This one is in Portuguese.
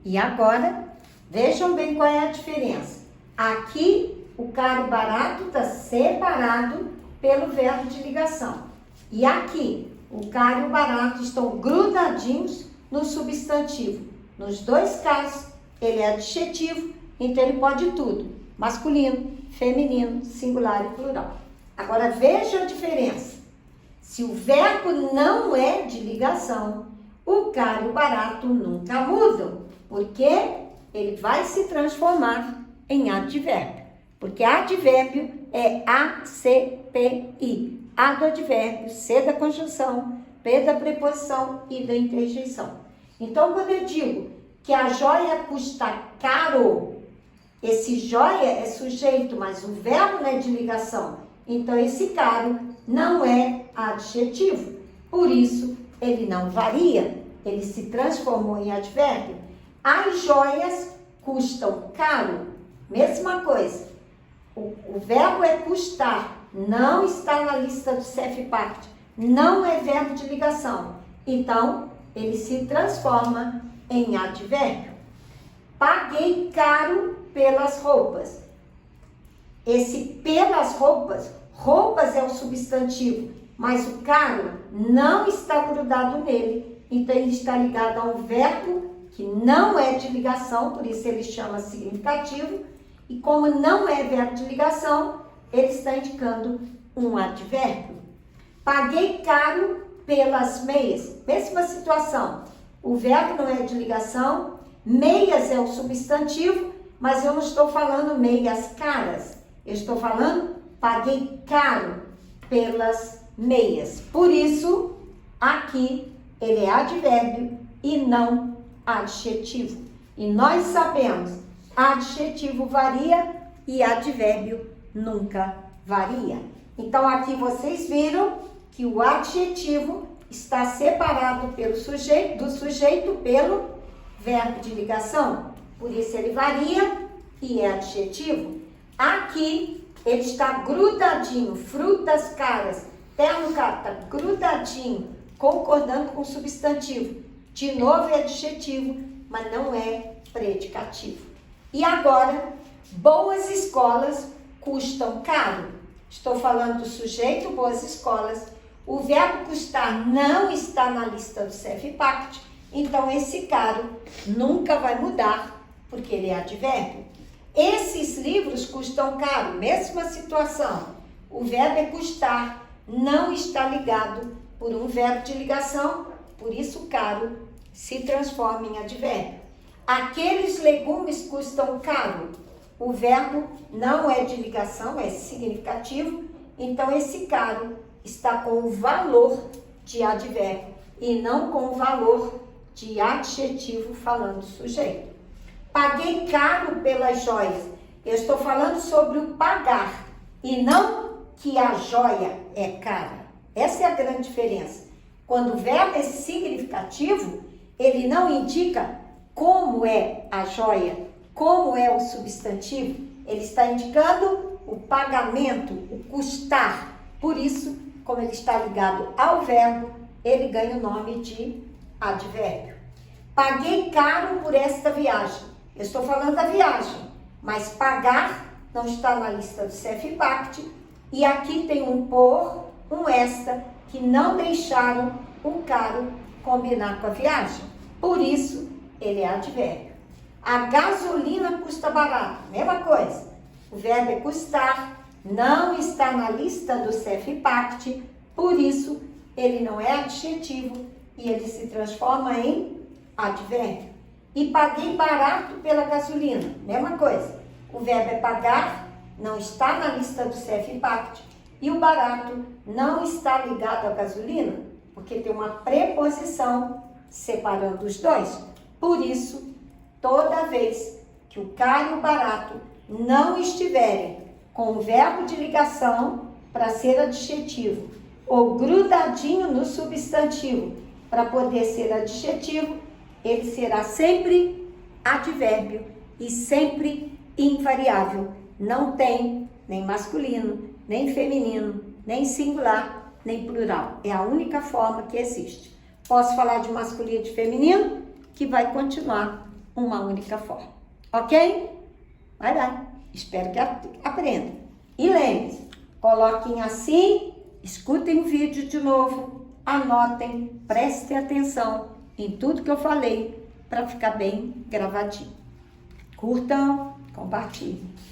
E agora, vejam bem qual é a diferença. Aqui, o caro e barato está separado pelo verbo de ligação. E aqui, o caro e o barato estão grudadinhos no substantivo. Nos dois casos, ele é adjetivo, então ele pode tudo. Masculino, feminino, singular e plural. Agora, veja a diferença. Se o verbo não é de ligação, o caro e o barato nunca mudam, porque ele vai se transformar em advérbio. Porque advérbio é ACPI. A do advérbio, C da conjunção, P da preposição e da interjeição. Então, quando eu digo que a joia custa caro, esse joia é sujeito, mas o verbo não é de ligação. Então, esse caro não é adjetivo. Por isso, ele não varia. Ele se transformou em advérbio. As joias custam caro. Mesma coisa. O verbo é custar. Não está na lista do CEFPACT. Não é verbo de ligação. Então, ele se transforma em advérbio. Paguei caro pelas roupas. Esse pelas roupas, roupas é o substantivo, mas o caro não está grudado nele, então ele está ligado a um verbo que não é de ligação, por isso ele chama significativo, e como não é verbo de ligação, ele está indicando um advérbio. Paguei caro pelas meias, mesma situação, o verbo não é de ligação, meias é o substantivo, mas eu não estou falando meias caras, eu estou falando paguei caro pelas meias. Por isso, aqui ele é advérbio e não adjetivo. E nós sabemos, adjetivo varia e advérbio nunca varia. Então, aqui vocês viram que o adjetivo está separado do sujeito pelo verbo de ligação. Por isso, ele varia e é adjetivo. Aqui, ele está grudadinho, frutas caras, terno caro, está grudadinho, concordando com o substantivo. De novo é adjetivo, mas não é predicativo. E agora, boas escolas custam caro. Estou falando do sujeito, boas escolas. O verbo custar não está na lista do CEFPACT, então esse caro nunca vai mudar, porque ele é advérbio. Esses livros custam caro, mesma situação. O verbo é custar, não está ligado por um verbo de ligação, por isso caro se transforma em advérbio. Aqueles legumes custam caro. O verbo não é de ligação, é significativo, então esse caro está com o valor de advérbio e não com o valor de adjetivo falando sujeito. Paguei caro pelas joias. Eu estou falando sobre o pagar e não que a joia é cara. Essa é a grande diferença. Quando o verbo é significativo, ele não indica como é a joia, como é o substantivo. Ele está indicando o pagamento, o custar. Por isso, como ele está ligado ao verbo, ele ganha o nome de advérbio. Paguei caro por esta viagem. Eu estou falando da viagem, mas pagar não está na lista do CEFPACT e aqui tem um por, um esta, que não deixaram o caro combinar com a viagem. Por isso, ele é advérbio. A gasolina custa barato, mesma coisa. O verbo é custar, não está na lista do CEFPACT, por isso, ele não é adjetivo e ele se transforma em advérbio. E paguei barato pela gasolina, mesma coisa. O verbo é pagar, não está na lista do CEFPACT, e o barato não está ligado à gasolina, porque tem uma preposição separando os dois. Por isso, toda vez que o caro e o barato não estiverem com o verbo de ligação para ser adjetivo, ou grudadinho no substantivo para poder ser adjetivo, ele será sempre advérbio e sempre invariável. Não tem nem masculino, nem feminino, nem singular, nem plural. É a única forma que existe. Posso falar de masculino e de feminino, que vai continuar uma única forma. Ok? Vai lá. Espero que aprendam. E lembre-se, coloquem assim, escutem o vídeo de novo, anotem, prestem atenção em tudo que eu falei para ficar bem gravadinho. Curtam, compartilhem.